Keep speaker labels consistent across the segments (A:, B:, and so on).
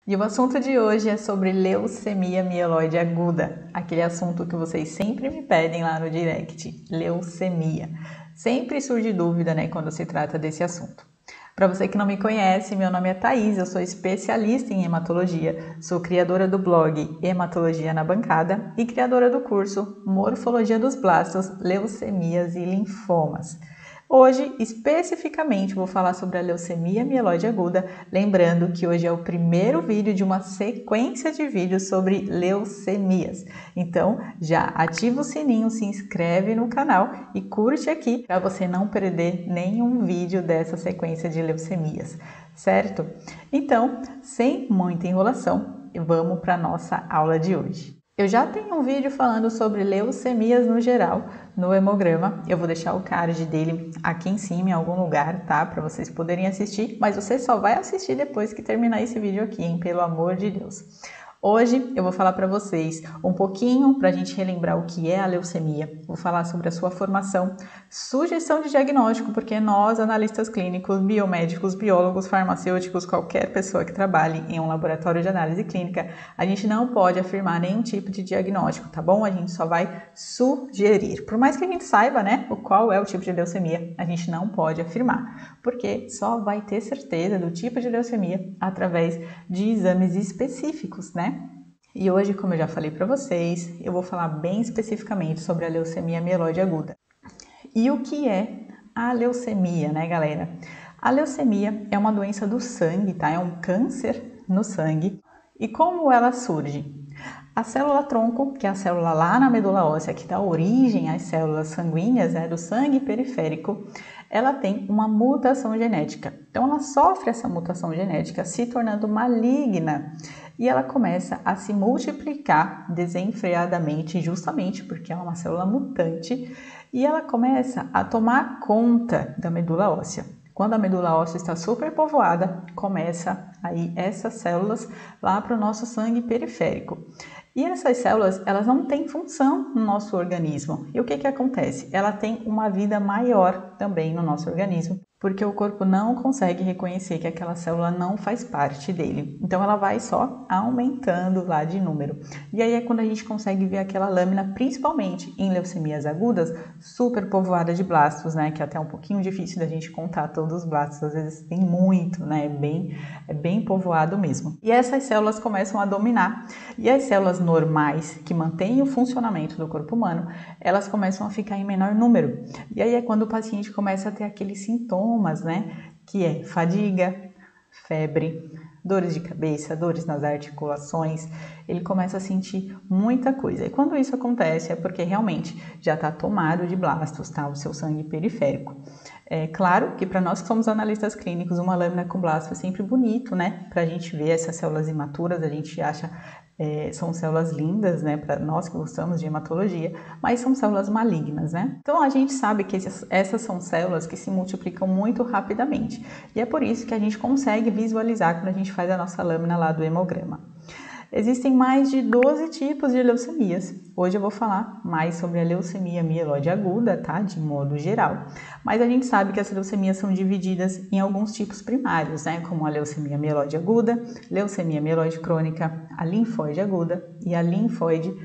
A: E o assunto de hoje é sobre leucemia mieloide aguda, aquele assunto que vocês sempre me pedem lá no direct, leucemia. Sempre surge dúvida, né, quando se trata desse assunto. Para você que não me conhece, meu nome é Thaís, eu sou especialista em hematologia, sou criadora do blog Hematologia na Bancada e criadora do curso Morfologia dos Blastos, Leucemias e Linfomas. Hoje, especificamente, vou falar sobre a leucemia mieloide aguda, lembrando que hoje é o primeiro vídeo de uma sequência de vídeos sobre leucemias. Então, já ativa o sininho, se inscreve no canal e curte aqui para você não perder nenhum vídeo dessa sequência de leucemias, certo? Então, sem muita enrolação, vamos para a nossa aula de hoje. Eu já tenho um vídeo falando sobre leucemias no geral, no hemograma. Eu vou deixar o card dele aqui em cima, em algum lugar, tá? Para vocês poderem assistir, mas você só vai assistir depois que terminar esse vídeo aqui, hein? Pelo amor de Deus. Hoje eu vou falar para vocês um pouquinho para a gente relembrar o que é a leucemia. Vou falar sobre a sua formação, sugestão de diagnóstico, porque nós, analistas clínicos, biomédicos, biólogos, farmacêuticos, qualquer pessoa que trabalhe em um laboratório de análise clínica, a gente não pode afirmar nenhum tipo de diagnóstico, tá bom? A gente só vai sugerir. Por mais que a gente saiba, né, qual é o tipo de leucemia, a gente não pode afirmar, porque só vai ter certeza do tipo de leucemia através de exames específicos, né? E hoje, como eu já falei para vocês, eu vou falar bem especificamente sobre a leucemia mieloide aguda. E o que é a leucemia, né, galera? A leucemia é uma doença do sangue, tá? É um câncer no sangue. E como ela surge? A célula tronco, que é a célula lá na medula óssea, que dá origem às células sanguíneas, né, do sangue periférico, ela tem uma mutação genética. Então, ela sofre essa mutação genética, se tornando maligna. E ela começa a se multiplicar desenfreadamente, justamente porque ela é uma célula mutante, e ela começa a tomar conta da medula óssea. Quando a medula óssea está superpovoada, começa aí essas células lá para o nosso sangue periférico. E essas células, elas não têm função no nosso organismo. E o que acontece? Ela tem uma vida maior também no nosso organismo, porque o corpo não consegue reconhecer que aquela célula não faz parte dele. Então ela vai só aumentando lá de número. E aí é quando a gente consegue ver aquela lâmina, principalmente em leucemias agudas, super povoada de blastos, né? Que é até um pouquinho difícil da gente contar todos os blastos, às vezes tem muito, né? É bem povoado mesmo. E essas células começam a dominar. E as células normais, que mantêm o funcionamento do corpo humano, elas começam a ficar em menor número. E aí é quando o paciente começa a ter aqueles sintomas, né? Que é fadiga, febre, dores de cabeça, dores nas articulações, ele começa a sentir muita coisa. E quando isso acontece é porque realmente já está tomado de blastos, tá? O seu sangue periférico. É claro que para nós que somos analistas clínicos, uma lâmina com blasto é sempre bonito, né? Para a gente ver essas células imaturas, a gente acha são células lindas, né? Para nós que gostamos de hematologia, mas são células malignas, né? Então a gente sabe que essas são células que se multiplicam muito rapidamente. E é por isso que a gente consegue visualizar quando a gente faz a nossa lâmina lá do hemograma. Existem mais de 12 tipos de leucemias. Hoje eu vou falar mais sobre a leucemia mieloide aguda, tá? De modo geral. Mas a gente sabe que as leucemias são divididas em alguns tipos primários, né? Como a leucemia mieloide aguda, leucemia mieloide crônica, a linfóide aguda e a linfóide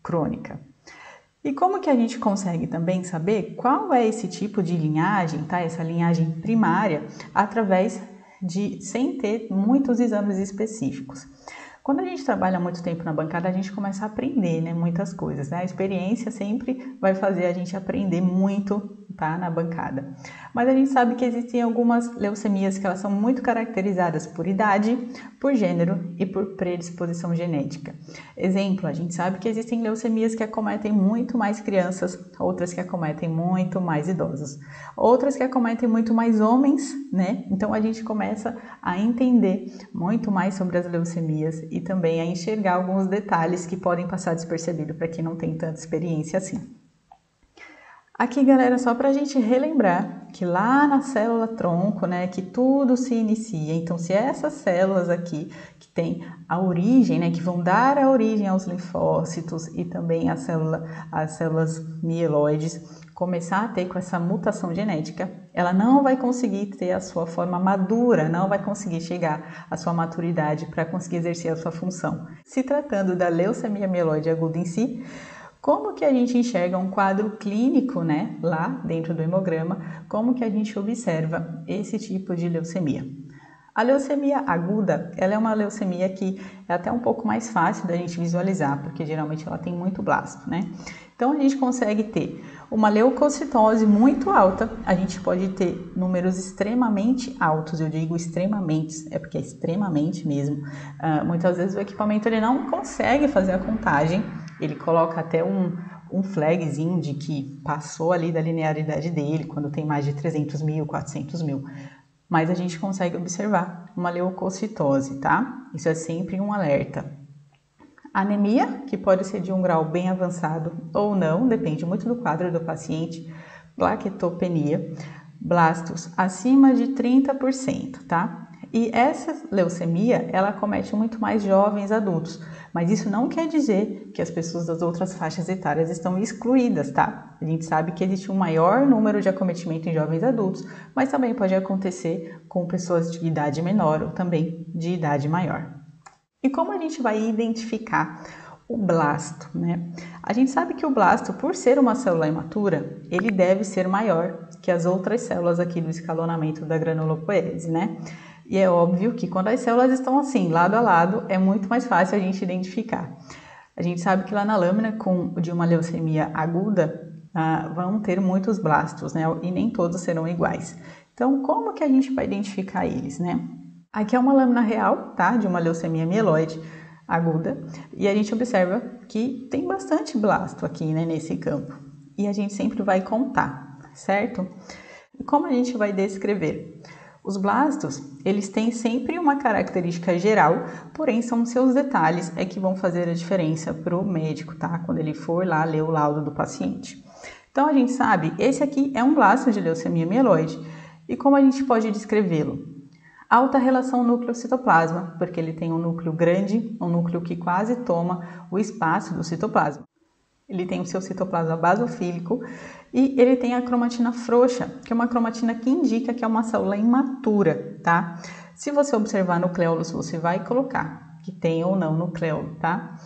A: crônica. E como que a gente consegue também saber qual é esse tipo de linhagem, tá? Essa linhagem primária, através de, sem ter muitos exames específicos. Quando a gente trabalha muito tempo na bancada, a gente começa a aprender, né, muitas coisas, né? A experiência sempre vai fazer a gente aprender muito, tá, na bancada. Mas a gente sabe que existem algumas leucemias que elas são muito caracterizadas por idade, por gênero e por predisposição genética. Exemplo, a gente sabe que existem leucemias que acometem muito mais crianças, outras que acometem muito mais idosos, outras que acometem muito mais homens, né? Então a gente começa a entender muito mais sobre as leucemias e também a enxergar alguns detalhes que podem passar despercebido para quem não tem tanta experiência assim. Aqui, galera, só para a gente relembrar que lá na célula tronco, né, que tudo se inicia. Então, se essas células aqui que tem a origem, né, que vão dar a origem aos linfócitos e também as células mieloides, começar a ter com essa mutação genética, ela não vai conseguir ter a sua forma madura, não vai conseguir chegar à sua maturidade para conseguir exercer a sua função. Se tratando da leucemia mieloide aguda em si, como que a gente enxerga um quadro clínico, né, lá dentro do hemograma, como que a gente observa esse tipo de leucemia? A leucemia aguda, ela é uma leucemia que é até um pouco mais fácil da gente visualizar, porque geralmente ela tem muito blasto, né? Então a gente consegue ter uma leucocitose muito alta, a gente pode ter números extremamente altos, eu digo extremamente, é porque é extremamente mesmo. Muitas vezes o equipamento ele não consegue fazer a contagem, ele coloca até um flagzinho de que passou ali da linearidade dele, quando tem mais de 300 mil, 400 mil. Mas a gente consegue observar uma leucocitose, tá? Isso é sempre um alerta. Anemia, que pode ser de um grau bem avançado ou não, depende muito do quadro do paciente. Plaquetopenia, blastos acima de 30%, tá? E essa leucemia, ela acomete muito mais jovens adultos, mas isso não quer dizer que as pessoas das outras faixas etárias estão excluídas, tá? A gente sabe que existe um maior número de acometimento em jovens adultos, mas também pode acontecer com pessoas de idade menor ou também de idade maior. E como a gente vai identificar o blasto, né? A gente sabe que o blasto, por ser uma célula imatura, ele deve ser maior que as outras células aqui do escalonamento da granulopoese, né? E é óbvio que quando as células estão assim, lado a lado, é muito mais fácil a gente identificar. A gente sabe que lá na lâmina de uma leucemia aguda, vão ter muitos blastos, né? E nem todos serão iguais. Então, como que a gente vai identificar eles, né? Aqui é uma lâmina real, tá? De uma leucemia mieloide aguda. E a gente observa que tem bastante blasto aqui, né? Nesse campo. E a gente sempre vai contar, certo? E como a gente vai descrever? Os blastos, eles têm sempre uma característica geral, porém são seus detalhes que vão fazer a diferença para o médico, tá? Quando ele for lá ler o laudo do paciente. Então a gente sabe, esse aqui é um blasto de leucemia mieloide. E como a gente pode descrevê-lo? Alta relação núcleo-citoplasma, porque ele tem um núcleo grande, um núcleo que quase toma o espaço do citoplasma. Ele tem o seu citoplasma basofílico e ele tem a cromatina frouxa, que é uma cromatina que indica que é uma célula imatura, tá? Se você observar nucleolos, você vai colocar que tem ou não nucleolo, tá?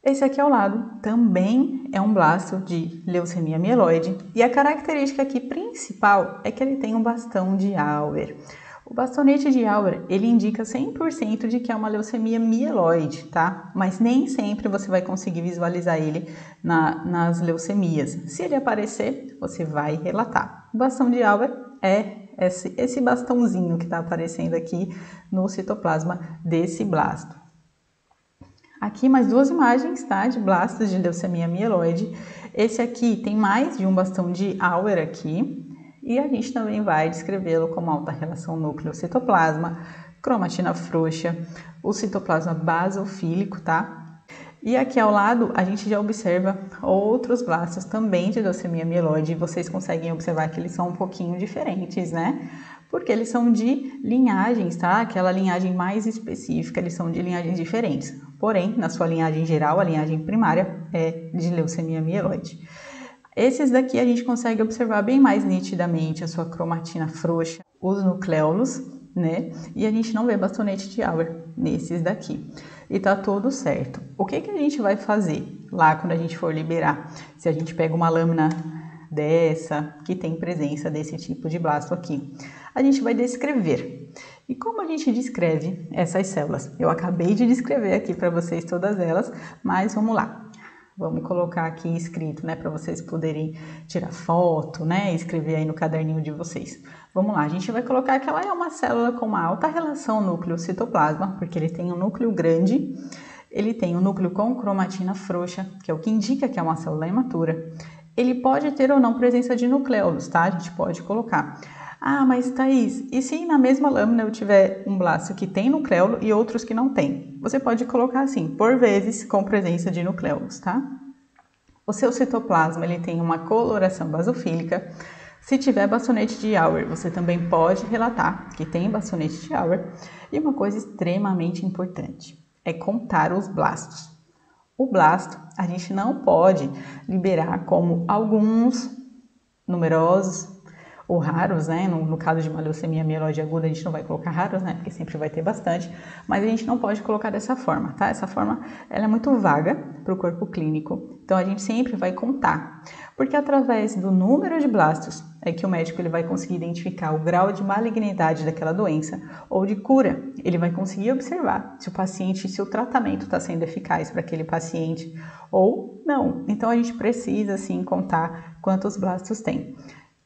A: Esse aqui ao lado também é um blasto de leucemia mieloide e a característica aqui principal é que ele tem um bastão de Auer. O bastonete de Auer, ele indica 100% de que é uma leucemia mieloide, tá? Mas nem sempre você vai conseguir visualizar ele nas leucemias. Se ele aparecer, você vai relatar. O bastão de Auer é esse bastãozinho que está aparecendo aqui no citoplasma desse blasto. Aqui mais duas imagens, tá? De blastos de leucemia mieloide. Esse aqui tem mais de um bastão de Auer aqui. E a gente também vai descrevê-lo como alta relação núcleo-citoplasma, cromatina frouxa, o citoplasma basofílico, tá? E aqui ao lado a gente já observa outros blastos também de leucemia mieloide. E vocês conseguem observar que eles são um pouquinho diferentes, né? Porque eles são de linhagens, tá? Aquela linhagem mais específica, eles são de linhagens diferentes. Porém, na sua linhagem geral, a linhagem primária é de leucemia mieloide. Esses daqui a gente consegue observar bem mais nitidamente a sua cromatina frouxa, os nucleolos, né? E a gente não vê bastonete de Auer nesses daqui. E tá tudo certo. O que a gente vai fazer lá quando a gente for liberar? Se a gente pega uma lâmina dessa, que tem presença desse tipo de blasto aqui, a gente vai descrever. E como a gente descreve essas células? Eu acabei de descrever aqui para vocês todas elas, mas vamos lá. Vamos colocar aqui escrito, né, para vocês poderem tirar foto, né, e escrever aí no caderninho de vocês. Vamos lá, a gente vai colocar que ela é uma célula com uma alta relação núcleo-citoplasma, porque ele tem um núcleo grande, ele tem um núcleo com cromatina frouxa, que é o que indica que é uma célula imatura. Ele pode ter ou não presença de nucleolos, tá? A gente pode colocar. Ah, mas Thaís, e se na mesma lâmina eu tiver um blasto que tem nucleolo e outros que não tem? Você pode colocar assim, por vezes com presença de nucleolos, tá? O seu citoplasma ele tem uma coloração basofílica. Se tiver bastonete de Auer, você também pode relatar que tem bastonete de Auer. E uma coisa extremamente importante é contar os blastos. O blasto a gente não pode liberar como alguns numerosos ou raros, né? No caso de uma leucemia mieloide aguda, a gente não vai colocar raros, né? Porque sempre vai ter bastante, mas a gente não pode colocar dessa forma, tá? Essa forma, ela é muito vaga para o corpo clínico, então a gente sempre vai contar, porque através do número de blastos é que o médico ele vai conseguir identificar o grau de malignidade daquela doença ou de cura. Ele vai conseguir observar se o paciente, se o tratamento está sendo eficaz para aquele paciente ou não. Então a gente precisa sim contar quantos blastos tem.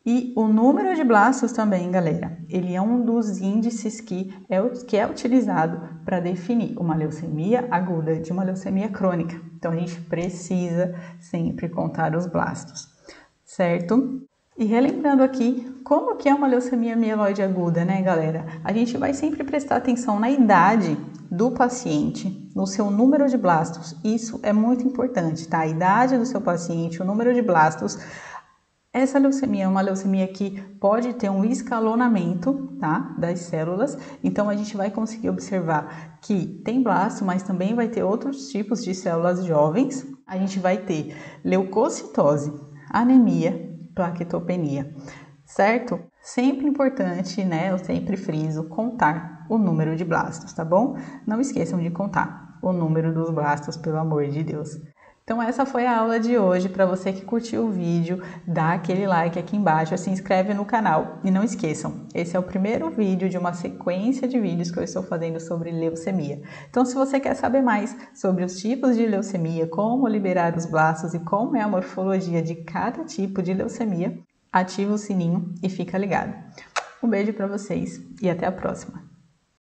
A: E o número de blastos também, galera, ele é um dos índices que é utilizado para definir uma leucemia aguda de uma leucemia crônica. Então, a gente precisa sempre contar os blastos, certo? E relembrando aqui, como que é uma leucemia mieloide aguda, né, galera? A gente vai sempre prestar atenção na idade do paciente, no seu número de blastos. Isso é muito importante, tá? A idade do seu paciente, o número de blastos. Essa leucemia é uma leucemia que pode ter um escalonamento, tá, das células, então a gente vai conseguir observar que tem blasto, mas também vai ter outros tipos de células jovens. A gente vai ter leucocitose, anemia, plaquetopenia, certo? Sempre importante, né, eu sempre friso, contar o número de blastos, tá bom? Não esqueçam de contar o número dos blastos, pelo amor de Deus. Então essa foi a aula de hoje. Para você que curtiu o vídeo, dá aquele like aqui embaixo, se inscreve no canal e não esqueçam, esse é o primeiro vídeo de uma sequência de vídeos que eu estou fazendo sobre leucemia. Então se você quer saber mais sobre os tipos de leucemia, como liberar os blastos e como é a morfologia de cada tipo de leucemia, ativa o sininho e fica ligado. Um beijo para vocês e até a próxima!